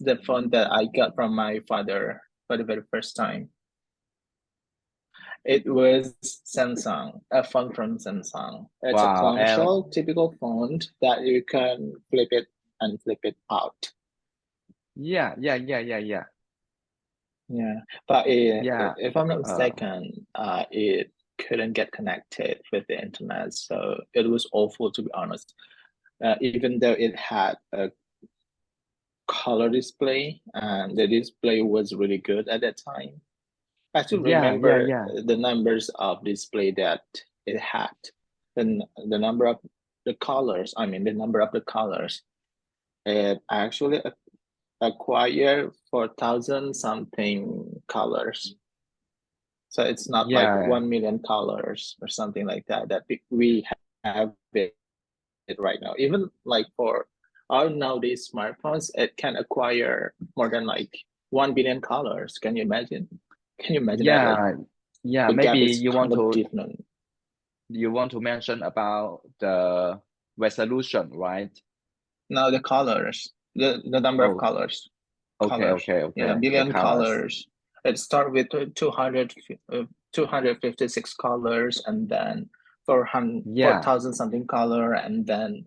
the phone that I got from my father for the very first time. It was Samsung, a phone from Samsung. It's a Wow. And clamshell, typical phone that you can flip it and flip it out. yeah, yeah, yeah, yeah, yeah, Yeah, but yeah. if I'm not Uh, mistaken, it couldn't get connected with the internet, so it was awful to be honest. Even though it had a color display and the display was really good at that time. I still yeah, yeah, remember yeah, the numbers of display that it had. The number of the colors, I mean the number of the colors. It actually acquired 4,000 something colors. So it's not like yeah, 1 million colors or something like that we have it right now. Even like for our nowadays smartphones, it can acquire more than like 1 billion colors. Can you imagine? Can you imagine that? Like yeah, yeah. the Maybe gap is kind of different. you want to mention about the resolution, right? Now the colors, the number of Oh, colors, okay, colors, okay, yeah, okay. The billion colors. colors. It start with 200, 256 colors, and then 400, Yeah, 4,000 something color, and then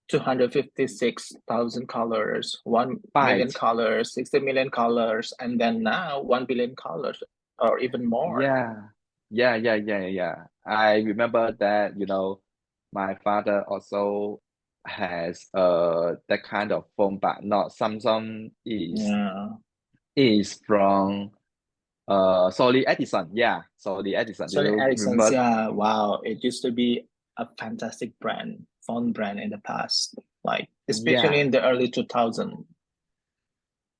256,000 colors, 1 million byte. colors, 60 million colors, and then now 1 billion colors or even more. Yeah, yeah, yeah, yeah, yeah. I remember that, my father also has that kind of phone, but not Samsung Yeah. is from Sony Edison. Yeah, Sony Edison. Do Sony you Ericsson's, remember? yeah, wow. It used to be a fantastic brand, phone brand in the past, like especially Yeah, in the early 2000s.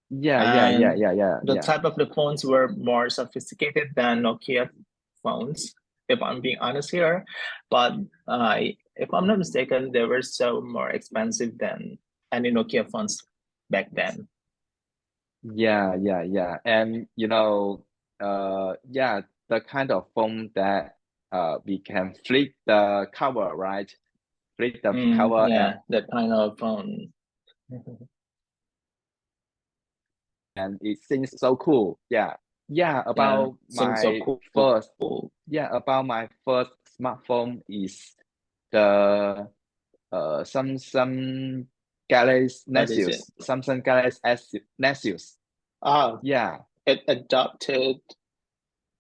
yeah, yeah, yeah, And yeah, yeah, the yeah. type of the phones were more sophisticated than Nokia phones, if I'm being honest here. But if I'm not mistaken, they were so more expensive than any Nokia phones back then. Yeah, yeah, yeah. And yeah, the kind of phone that we can flip the cover, right? Flip the cover Yeah, that kind of phone. and it seems so cool. Yeah. Yeah, Yeah, seems so cool. about my first smartphone is the Samsung Galaxy What is it? Nexus. Samsung Galaxy S Nexus. Ah, Yeah. it adopted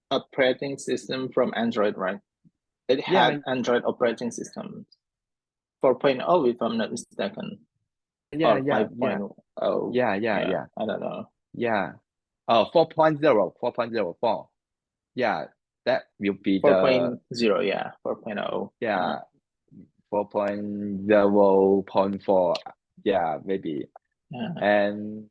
operating system from Android, right? It had Yeah, Android operating system 4.0, if I'm not mistaken, yeah, or yeah, yeah. 5.0. Yeah, yeah, Yeah, yeah. I don't know. Yeah. 4.0, 4.04. Yeah, that will be the 4.0, yeah, 4.0. yeah 4.0.4. Yeah, maybe. Yeah. And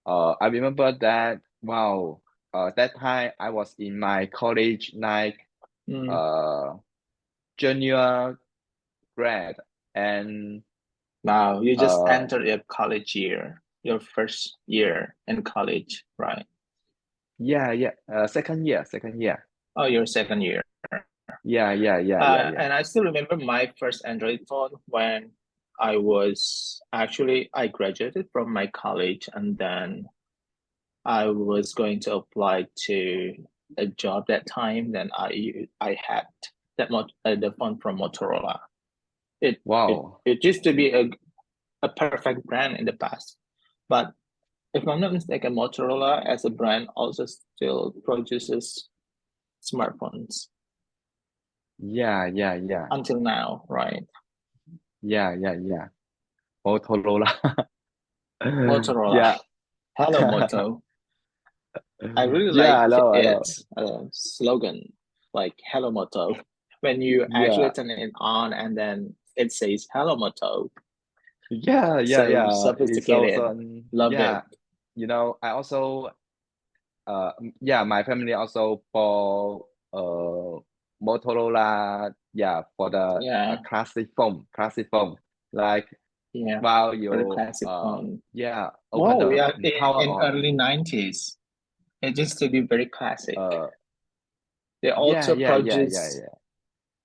I remember that wow, that time I was in my college like Mm. uh junior grad and Now you just uh entered your college year, your first year in college, right? yeah, yeah, second year. Oh, your second year. Yeah, yeah, yeah, yeah, yeah. And I still remember my first Android phone when I graduated from my college, and then I was going to apply to a job that time. Then I had the phone from Motorola. Wow. It used to be a perfect brand in the past, but if I'm not mistaken, Motorola as a brand also still produces smartphones Yeah, yeah, yeah. until now, right? Yeah, yeah, yeah. Motorola. Motorola. Yeah. Hello, Moto. I really Yeah, like hello, hello. its slogan, like "Hello Moto." When you actually Yeah. turn it on, and then it says "Hello Moto." Yeah, yeah, So yeah. It's also sophisticated. Love yeah. it. I also yeah, my family also bought Motorola, yeah, for the Yeah, classic phone. Like yeah. while For the you classic phone. yeah, open Whoa, the yeah. power In on. early 90s, it used to be very classic. Uh They yeah, also yeah, yeah, yeah, produce yeah.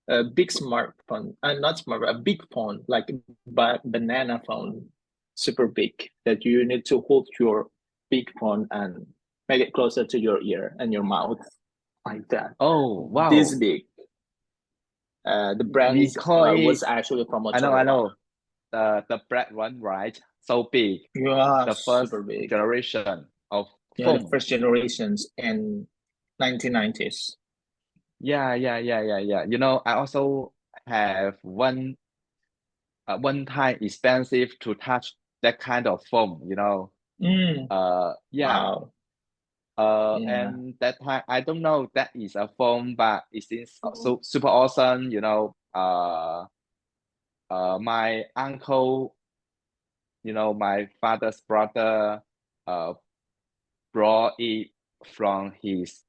a big smartphone, not smart, a big phone, like banana phone. super big that you need to hold your big phone and make it closer to your ear and your mouth like that. Oh, This wow. big. The brand We call was it, actually from I Motorola. know, the black one, right? So big. Yeah, The first super big. generation of Yeah, the phone. first generations in 1990s. Yeah. You know, I also have one time expensive to touch that kind of phone, you know. Mm, Yeah. wow. Yeah. And that time I don't know that is a phone, but it seems so super awesome, you know. My uncle, you know, my father's brother, uh, brought it from his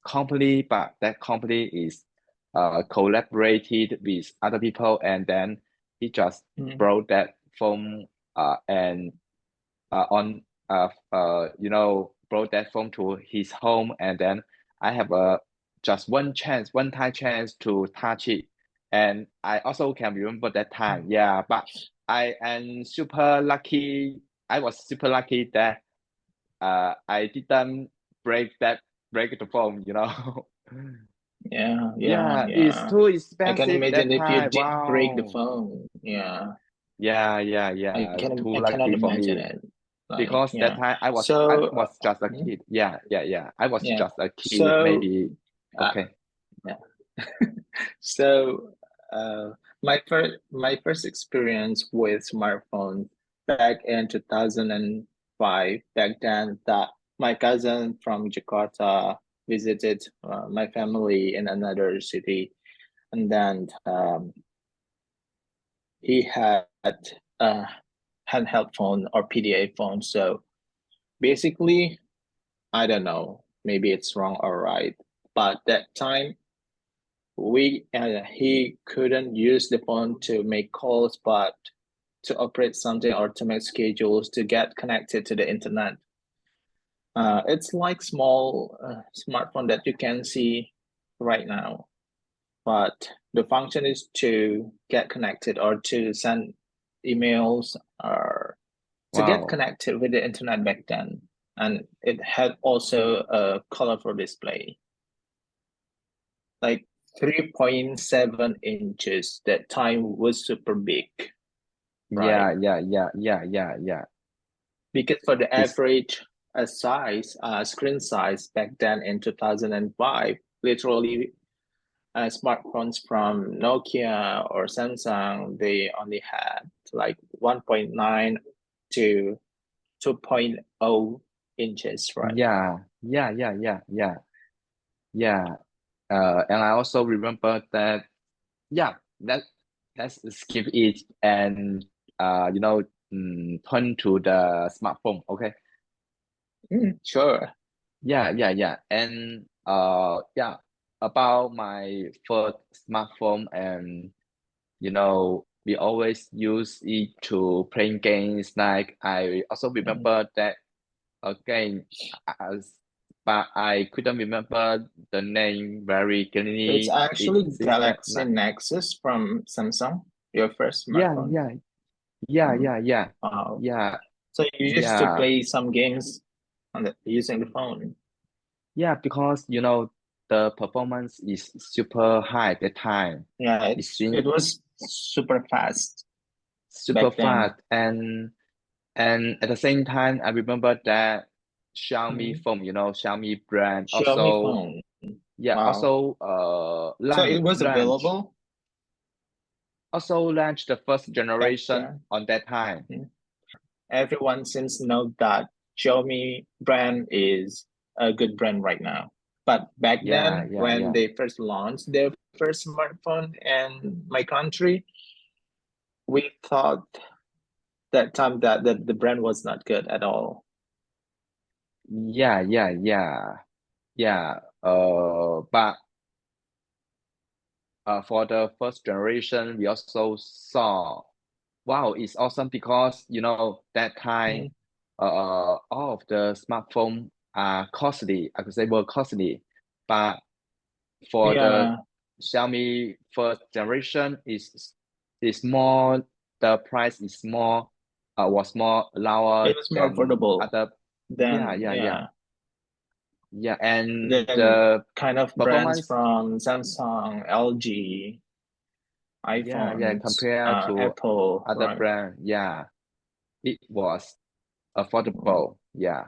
company, but that company is collaborated with other people, and then he just Mm, brought that phone and on you know, brought that phone to his home, and then I have a just one time chance to touch it, and I also can remember that time. Yeah, but I am super lucky. I was super lucky that I didn't break the phone, you know. Yeah, it's yeah. too I can expensive imagine that if you time. did break the Wow. phone. Yeah. Yeah. Too I cannot lucky for imagine me it. Like, because that yeah. time I So, was just a mm, kid. Yeah. I was yeah. just a kid, So, maybe. uh, Okay. yeah. So, my first experience with smartphone back in 2005. Back then, that my cousin from Jakarta visited my family in another city, and then he had a handheld phone or PDA phone. So basically, I don't know, maybe it's wrong or right, but that time we he couldn't use the phone to make calls, but to operate something or to make schedules to get connected to the internet. It's like small smartphone that you can see right now, but the function is to get connected or to send emails or to get Wow. connected with the internet back then. And it had also a colorful display, like 3.7 inches. That time was super big, right? Yeah. Because for the It's average screen size back then in 2005, literally smartphones from Nokia or Samsung, they only had like 1.9 to 2.0 inches, right? yeah. Yeah. And I also remember that. Yeah. Let let's skip it and you know, turn to the smartphone. Okay. Sure. Yeah. And yeah, about my first smartphone, and you know, we always use it to playing games. Like I also Mhm. remember that again, as but I couldn't remember the name very It's clearly. It actually seems that Galaxy like Nexus from Samsung, your first yeah, smartphone. yeah, yeah, Mm. yeah, yeah, Wow. yeah, So you used to yeah, play some games using the phone. yeah, because you know the performance is super high at the time. Yeah, It seems it was super fast super back then. fast, and at the same time, I remember that Xiaomi Mm. phone, you know, Xiaomi brand Xiaomi also, phone. yeah, Wow. also So it was launch available also launched the first back generation then. on that time. Mm. Everyone seems to know that Xiaomi brand is a good brand right now. But back then, when Yeah. they first launched their first smartphone in my country, we thought that time that the brand was not good at all. Yeah. But for the first generation, we also saw, wow, it's awesome because you know that time, Mm. all of the smartphone are costly. I could say were costly, but for the Yeah, Xiaomi first generation is more, the price is more was more lower It was more than affordable other. than, Yeah, and than the kind of brands performance, from Samsung, LG, iPhones, compared to Apple, other right? brand, it was Mm. affordable. Yeah,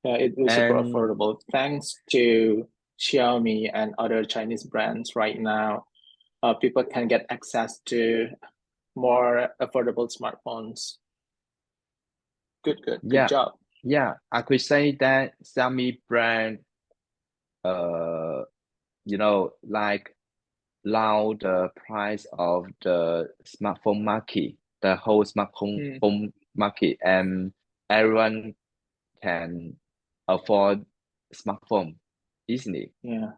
Yeah, it was super and affordable thanks to Xiaomi and other Chinese brands right now. People can get access to more affordable smartphones. Good yeah, job. I could say that Xiaomi brand, uh, like lower the price of the smartphone market, the whole smartphone Mm, phone market, and everyone can afford smartphone easily. yeah.